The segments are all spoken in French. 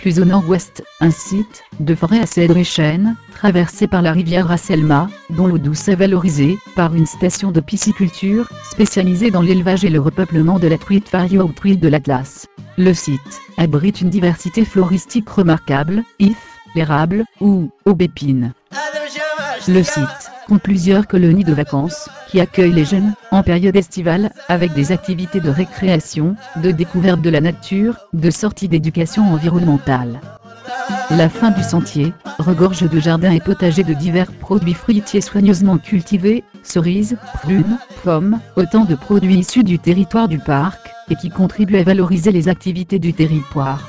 plus au nord-ouest, un site de forêt à cèdres et chênes, traversé par la rivière Rasselma, dont l'eau douce est valorisée par une station de pisciculture, spécialisée dans l'élevage et le repeuplement de la truite fario ou truite de l'Atlas. Le site abrite une diversité floristique remarquable, ifs, l'érable ou aubépine. Le site compte plusieurs colonies de vacances qui accueillent les jeunes en période estivale avec des activités de récréation, de découverte de la nature, de sorties d'éducation environnementale. La fin du sentier regorge de jardins et potagers de divers produits fruitiers soigneusement cultivés, cerises, prunes, pommes, autant de produits issus du territoire du parc et qui contribuent à valoriser les activités du territoire.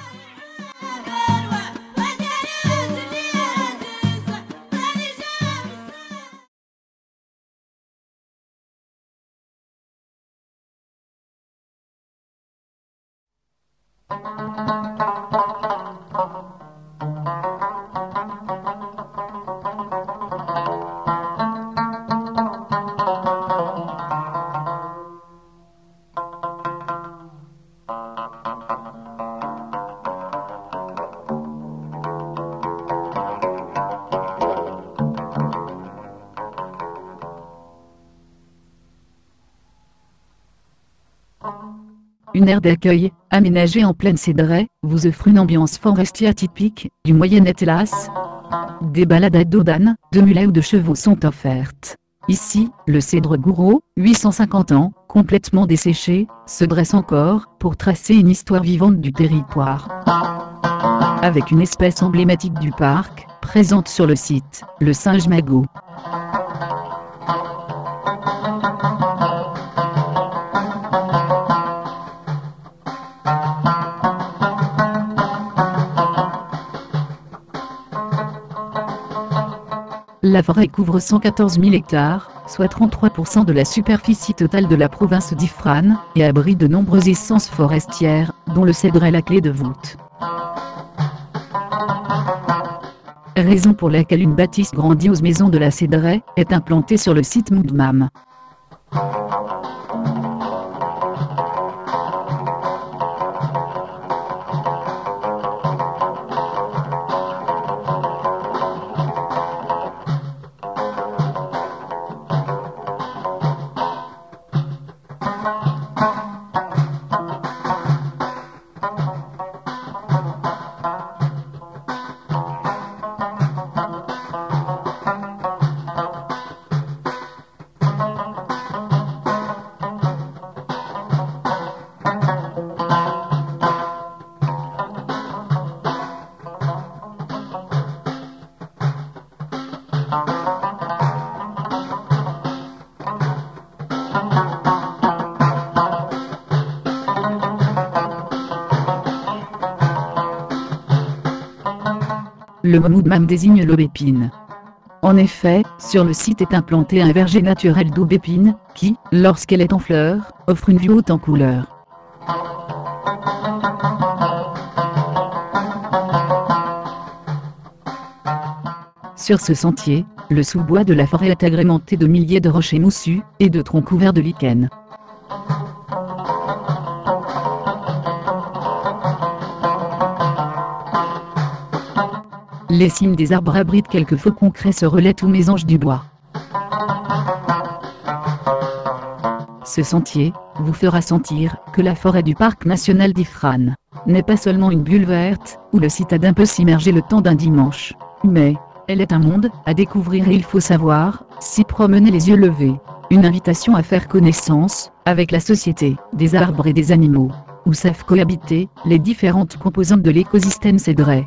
Une aire d'accueil, aménagée en pleine cédraie, vous offre une ambiance forestière typique du Moyen Atlas. Des balades à dos d'âne, de mulets ou de chevaux sont offertes. Ici, le cèdre Gouraud, 850 ans, complètement desséché, se dresse encore pour tracer une histoire vivante du territoire. Avec une espèce emblématique du parc, présente sur le site, le singe magot. La forêt couvre 114 000 hectares, soit 33% de la superficie totale de la province d'Ifrane, et abrite de nombreuses essences forestières, dont le cèdre est la clé de voûte. Raison pour laquelle une bâtisse grandiose maison de la cédraie est implantée sur le site Moudmam. Le Moudmam désigne l'aubépine. En effet, sur le site est implanté un verger naturel d'aubépine, qui, lorsqu'elle est en fleurs, offre une vue haute en couleurs. Sur ce sentier, le sous-bois de la forêt est agrémenté de milliers de rochers moussus, et de troncs couverts de lichens. Les cimes des arbres abritent quelques faucons crêts relais ou mésanges du bois. Ce sentier vous fera sentir que la forêt du parc national d'Ifrane n'est pas seulement une bulle verte où le citadin peut s'immerger le temps d'un dimanche, mais elle est un monde à découvrir et il faut savoir s'y promener les yeux levés. Une invitation à faire connaissance avec la société des arbres et des animaux, où savent cohabiter les différentes composantes de l'écosystème cédré.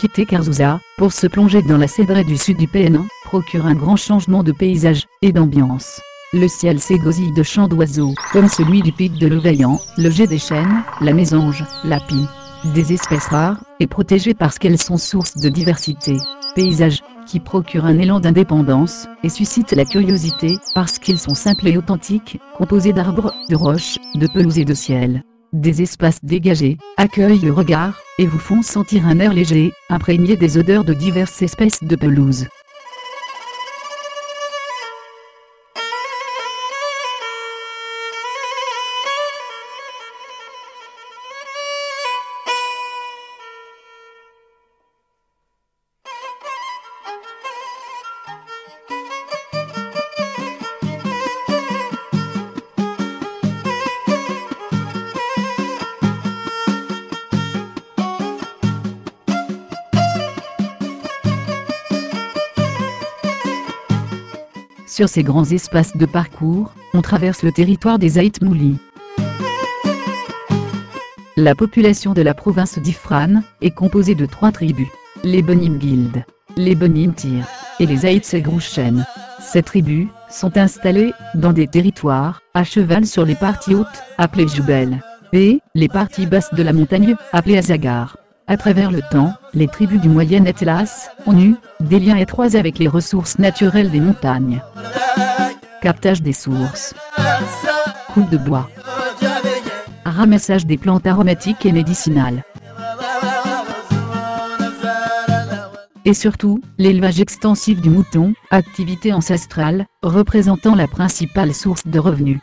Quitter Karzouza, pour se plonger dans la cédraie du sud du PN1, procure un grand changement de paysage et d'ambiance. Le ciel s'égosille de chants d'oiseaux, comme celui du pic de l'Oveillant, le jet des chênes, la mésange, la pie. Des espèces rares, et protégées parce qu'elles sont source de diversité. Paysage qui procurent un élan d'indépendance, et suscitent la curiosité, parce qu'ils sont simples et authentiques, composés d'arbres, de roches, de pelouses et de ciel. Des espaces dégagés, accueillent le regard, et vous font sentir un air léger, imprégné des odeurs de diverses espèces de pelouses. Sur ces grands espaces de parcours, on traverse le territoire des Aït Mouli. La population de la province d'Ifrane est composée de 3 tribus: les Bonim Guild, les Bonim Tir et les Aït Segrouchen. Ces tribus sont installées dans des territoires à cheval sur les parties hautes, appelées Joubel, et les parties basses de la montagne, appelées Azagar. À travers le temps, les tribus du Moyen Atlas ont eu des liens étroits avec les ressources naturelles des montagnes. Captage des sources, coupe de bois, ramassage des plantes aromatiques et médicinales. Et surtout, l'élevage extensif du mouton, activité ancestrale, représentant la principale source de revenus.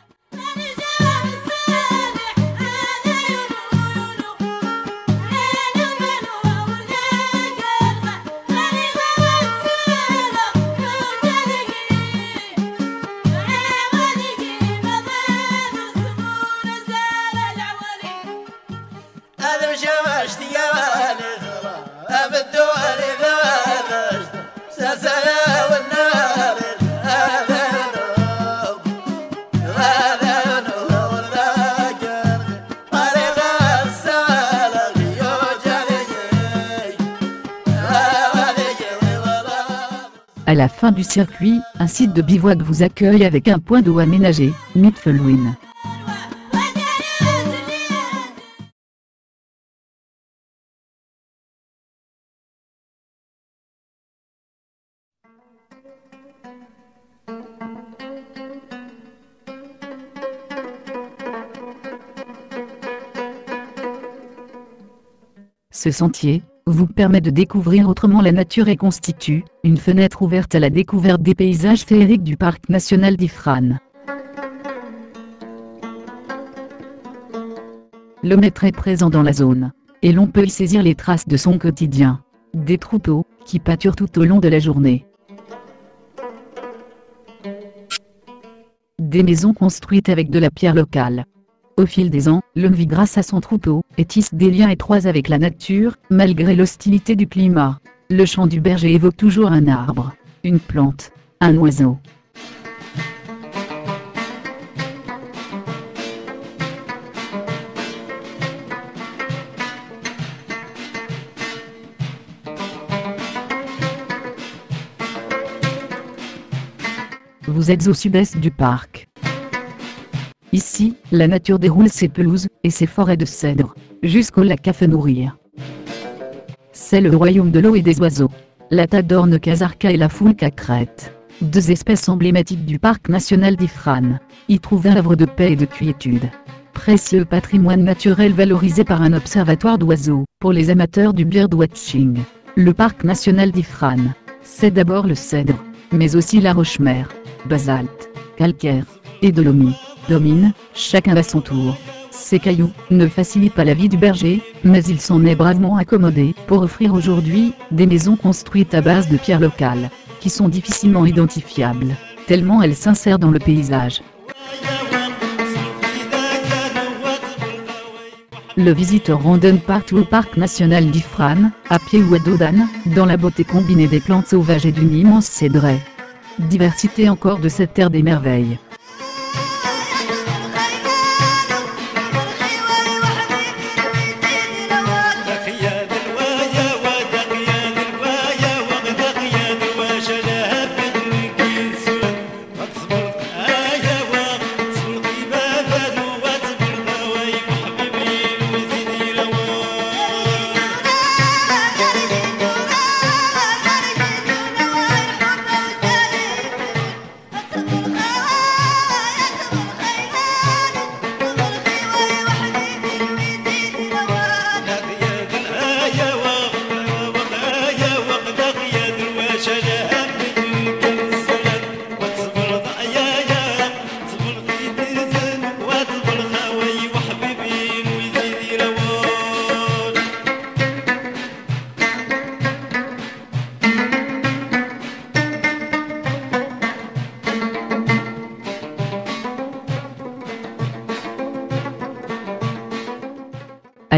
À la fin du circuit, un site de bivouac vous accueille avec un point d'eau aménagé, Mitfelwin. Ce sentier vous permet de découvrir autrement la nature et constitue une fenêtre ouverte à la découverte des paysages féeriques du parc national d'Ifrane. L'homme est très présent dans la zone, et l'on peut y saisir les traces de son quotidien. Des troupeaux qui pâturent tout au long de la journée. Des maisons construites avec de la pierre locale. Au fil des ans, l'homme vit grâce à son troupeau, et tisse des liens étroits avec la nature, malgré l'hostilité du climat. Le chant du berger évoque toujours un arbre, une plante, un oiseau. Vous êtes au sud-est du parc. Ici, la nature déroule ses pelouses et ses forêts de cèdres, jusqu'au lac à Fenourir. C'est le royaume de l'eau et des oiseaux. La tadorne kazarka et la foulka crête, 2 espèces emblématiques du parc national d'Ifrane, y trouvent un havre de paix et de quiétude. Précieux patrimoine naturel valorisé par un observatoire d'oiseaux, pour les amateurs du birdwatching. Le parc national d'Ifrane, c'est d'abord le cèdre, mais aussi la roche-mère, basalte, calcaire, et dolomie. Domine, chacun à son tour. Ces cailloux ne facilitent pas la vie du berger, mais il s'en est bravement accommodé pour offrir aujourd'hui des maisons construites à base de pierres locales, qui sont difficilement identifiables, tellement elles s'insèrent dans le paysage. Le visiteur randonne partout au parc national d'Ifrane, à pied ou à dos d'âne, dans la beauté combinée des plantes sauvages et d'une immense cédraie. Diversité encore de cette terre des merveilles.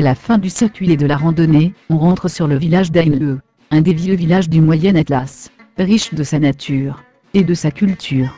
la fin du circuit et de la randonnée, on rentre sur le village d'Ainleu, un des vieux villages du Moyen Atlas, riche de sa nature et de sa culture.